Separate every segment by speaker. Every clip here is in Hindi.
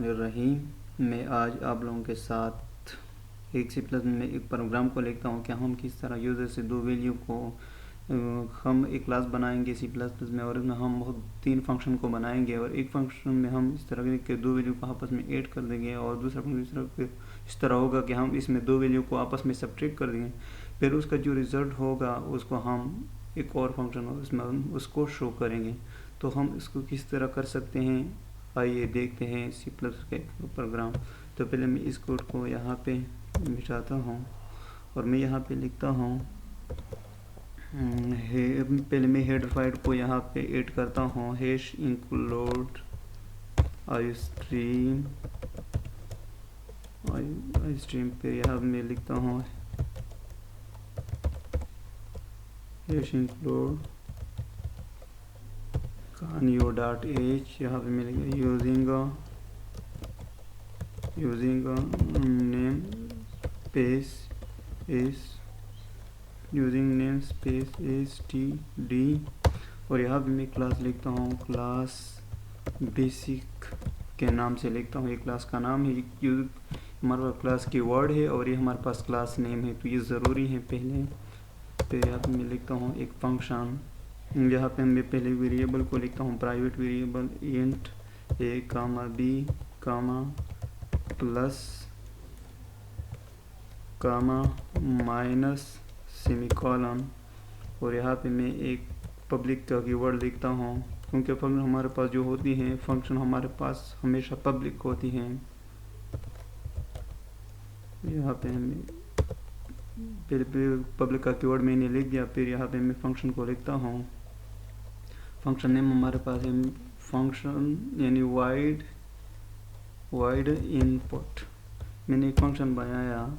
Speaker 1: बिस्मिल्लाहिर्रहमानिर्रहीम। मैं आज आप लोगों के साथ एक C++ में एक प्रोग्राम को लिखता हूँ कि हम किस तरह यूज़र से दो वैल्यू को हम एक क्लास बनाएंगे C++ में, और इसमें हम बहुत 3 फंक्शन को बनाएंगे, और एक फंक्शन में हम इस तरह के दो वैल्यू को आपस में ऐड कर देंगे, और दूसरा फंक्शन इस तरह होगा कि हम इसमें दो वैल्यू को आपस में सब्ट्रैक्ट कर देंगे। फिर उसका जो रिज़ल्ट होगा उसको हम एक और फंक्शन उसमें उसको शो करेंगे। तो हम इसको किस तरह कर सकते हैं, आइए देखते हैं C++ का प्रोग्राम। तो पहले मैं इस कोड को यहाँ पे मिटाता हूँ और मैं यहाँ पे लिखता हूँ पहले मैं हेडर फाइल को यहाँ पे ऐड करता हूँ, हैश इंक्लूड आईस्ट्रीम पे यहाँ मैं लिखता हूँ हैश इंक्लूड canio.h। यहाँ पे मैं लिखा यूजिंग नेम स्पेस std, और यहाँ पे मैं क्लास लिखता हूँ क्लास बेसिक के नाम से लिखता हूँ। ये क्लास का नाम है, हमारे पास क्लास की वर्ड है और ये हमारे पास क्लास नेम है, तो ये ज़रूरी है पहले। फिर यहाँ पे मैं लिखता हूँ एक फंक्शन, यहाँ पे मैं पहले वेरिएबल को लिखता हूँ private variable int a, b, plus, minus, semicolon, और यहाँ पे मैं एक पब्लिक का कीवर्ड लिखता हूँ, क्योंकि फंक्शन हमारे पास जो होती हैं फंक्शन हमारे पास हमेशा पब्लिक होती हैं। यहाँ पे हमें पहले पब्लिक का कीवर्ड मैंने लिख दिया। फिर यहाँ पे मैं फंक्शन को लिखता हूँ, फंक्शन नेम हमारे पास है फंक्शन यानी वाइड इनपुट। मैंने एक फंक्शन बनाया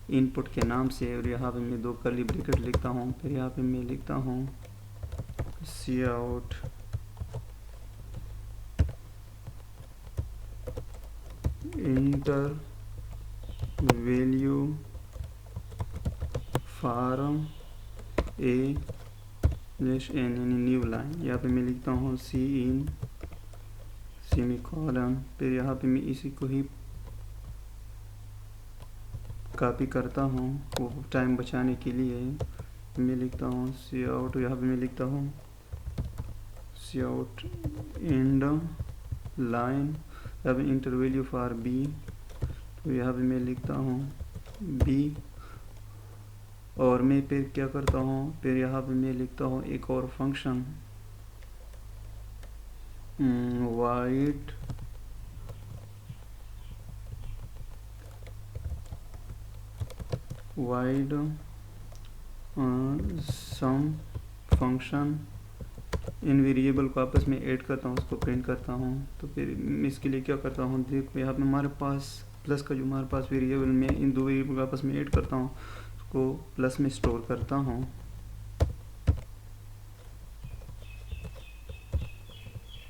Speaker 1: इनपुट के नाम से, और यहाँ पे मैं दो कर्ली ब्रैकेट लिखता हूँ। फिर यहाँ पे मैं लिखता हूँ cout इंटर वैल्यू फॉर्म ए n यानी न्यू लाइन। यहाँ पे मैं लिखता हूँ cin सेमीकोलन। फिर यहाँ पे मैं इसी को ही कॉपी करता हूँ वो टाइम बचाने के लिए। मैं लिखता हूँ cout, यहाँ पे मैं लिखता हूँ cout एंड लाइन, यहाँ पे इंटर वैल्यू फॉर b, तो यहाँ पे मैं लिखता हूँ b, और मैं फिर क्या करता हूँ, फिर यहाँ पे मैं लिखता हूँ एक और फंक्शन वाइड सम फंक्शन, इन वेरिएबल को आपस में ऐड करता हूँ, उसको प्रिंट करता हूँ। तो फिर इसके लिए क्या करता हूँ, देखो यहाँ पे हमारे पास प्लस का जो हमारे पास वेरिएबल में इन दो वेरिएबल को आपस में ऐड करता हूँ, उसको प्लस में स्टोर करता हूँ।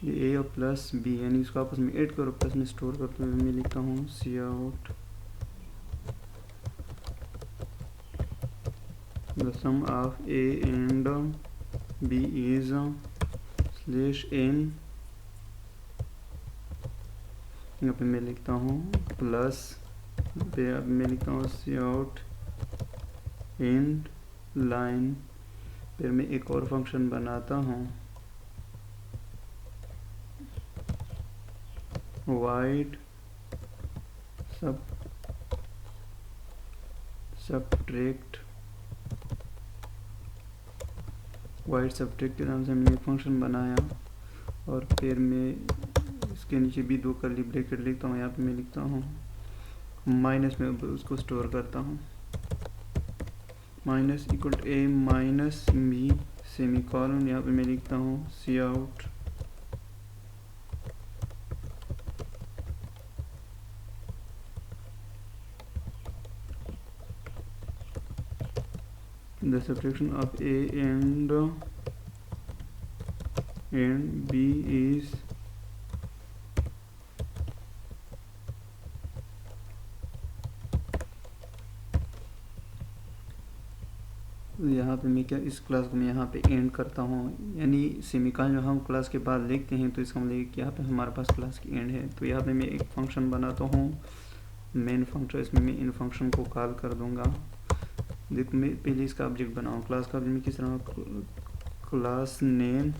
Speaker 1: ये a और प्लस b यानी इसको आपस में ऐड करो, प्लस में स्टोर करते हुए मैं लिखता हूँ cout the sum of a and b is /n। यहाँ पे मैं लिखता हूँ प्लस, फिर अब मैं लिखता हूँ cout एंड लाइन। फिर मैं एक और फंक्शन बनाता हूँ वाइड सब्ट्रैक्ट के नाम से मैंने एक फंक्शन बनाया, और फिर मैं इसके नीचे भी दो कर्ली ब्रैकेट लिखता हूँ। यहाँ पे मैं लिखता हूँ माइनस में उसको स्टोर करता हूँ, minus equal to a minus b semicolon. यहाँ पे मैं लिखता हूँ cout the subtraction of a and b is यहाँ पे मैं क्या इस क्लास को मैं यहाँ पे एंड करता हूँ, यानी सेमीकोलन जो हम क्लास के बाद लिखते हैं तो इसका मतलब कि यहाँ पे हमारे पास क्लास की एंड है। तो यहाँ पे मैं एक फंक्शन बनाता हूँ मेन फंक्शन, इसमें मैं इन फंक्शन को कॉल कर दूँगा। देखो मैं पहले इसका ऑब्जेक्ट बनाऊँ, क्लास का ऑब्जेक्ट में किस तरह क्लास नेम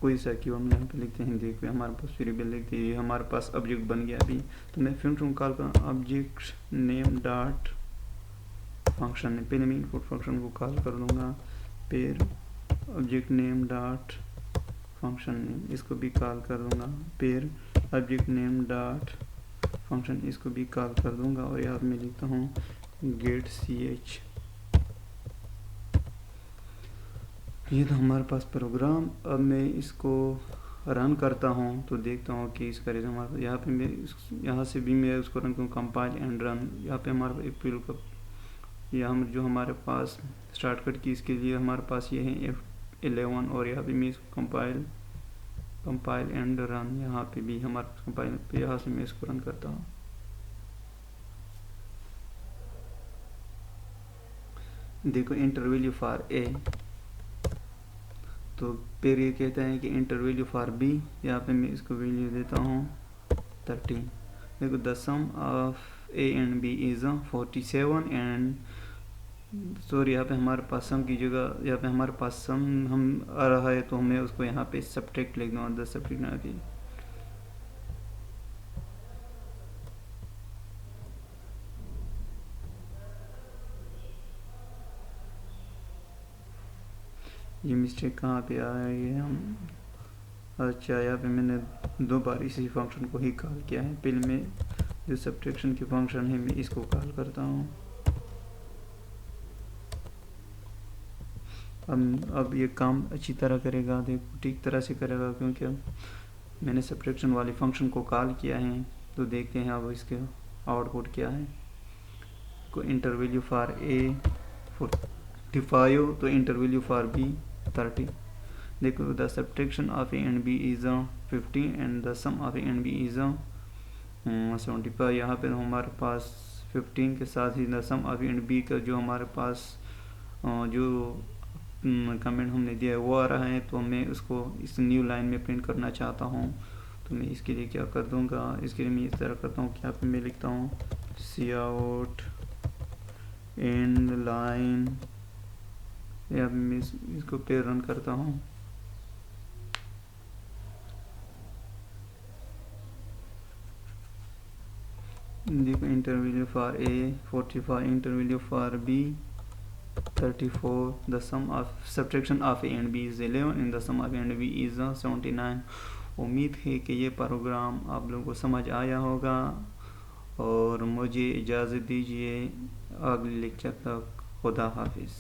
Speaker 1: कोई सा की हम यहाँ पे लिखते हैं। देखो हमारे पास वेरिएबल लिखते हैं, हमारे पास ऑब्जेक्ट बन गया अभी। तो मैं फंक्शन कॉल कर ऑब्जेक्ट नेम डॉट फंक्शन है, पहले मैं इनपुट फंक्शन को कॉल कर दूंगा, फिर object name dot function name इसको भी कॉल कर दूंगा, फिर ऑब्जेक्ट नेम डॉट फंक्शन इसको भी कॉल कर दूंगा और यहाँ मैं लिखता हूँ गेट ch। ये तो हमारे पास प्रोग्राम। अब मैं इसको रन करता हूँ तो देखता हूँ कि इसका रिजल्ट हमारे यहाँ पे मैं यहाँ से भी मैं उसको रन करूँ, कंपाइल एंड रन। यहाँ पे हमारे अप्रैल का या हम जो हमारे पास स्टार्ट कट की इसके लिए हमारे पास ये है F11 और यहाँ पे मैं इसको कंपाइल एंड रन, यहाँ पे भी हमारे पास कंपाइल पे, यहाँ से मैं इसको रन करता हूँ। देखो इंटर वैल्यू फॉर ए, तो फिर ये कहता है कि इंटर वैल्यू फॉर बी, यहाँ पे मैं इसको वैल्यू देता हूँ 13। देखो the sum of A and B is 47 and sorry यहाँ पे हमारे पास सम की जगह यहाँ पे हमारे पास सम हम आ रहा है तो हमें उसको यहाँ पे सब्ट्रैक्ट लिख दूँ, 10 सब्ट्रैक्ट ना की। ये मिस्टेक कहाँ पे आ रही है हम, अच्छा यहाँ पे मैंने 2 बार इसी फंक्शन को ही कॉल किया है। पहले मैं जो सब्ट्रैक्शन की फंक्शन है मैं इसको कॉल करता हूँ। अब ये काम अच्छी तरह करेगा, देखो ठीक तरह से करेगा क्योंकि मैंने सब्ट्रैक्शन वाले फंक्शन को कॉल किया है। तो देखते हैं अब इसके आउटपुट क्या है। को इंटर वैल्यू फॉर ए 45 तो इंटर वैल्यू फॉर बी 30। देखो the subtraction of A and B is 50 and the sum of A and B is 75। यहाँ पे हमारे पास 15 के साथ ही the sum of A and b का जो हमारे पास जो कमेंट हमने दिया है वो आ रहा है, तो मैं उसको इस न्यू लाइन में प्रिंट करना चाहता हूँ। तो मैं इसके लिए क्या कर दूँगा, इसके लिए मैं इस तरह करता हूँ कि यहाँ पे मैं लिखता हूँ cout एंड लाइन, यहाँ पे मैं इसको पे रन करता हूँ। देखो enter value for A 45, enter value for B 34, the sum of subtraction of a and b is 11 and the sum of a and b is 79। उम्मीद है कि ये प्रोग्राम आप लोगों को समझ आया होगा और मुझे इजाज़त दीजिए अगले लेक्चर तक। खुदा हाफिज़।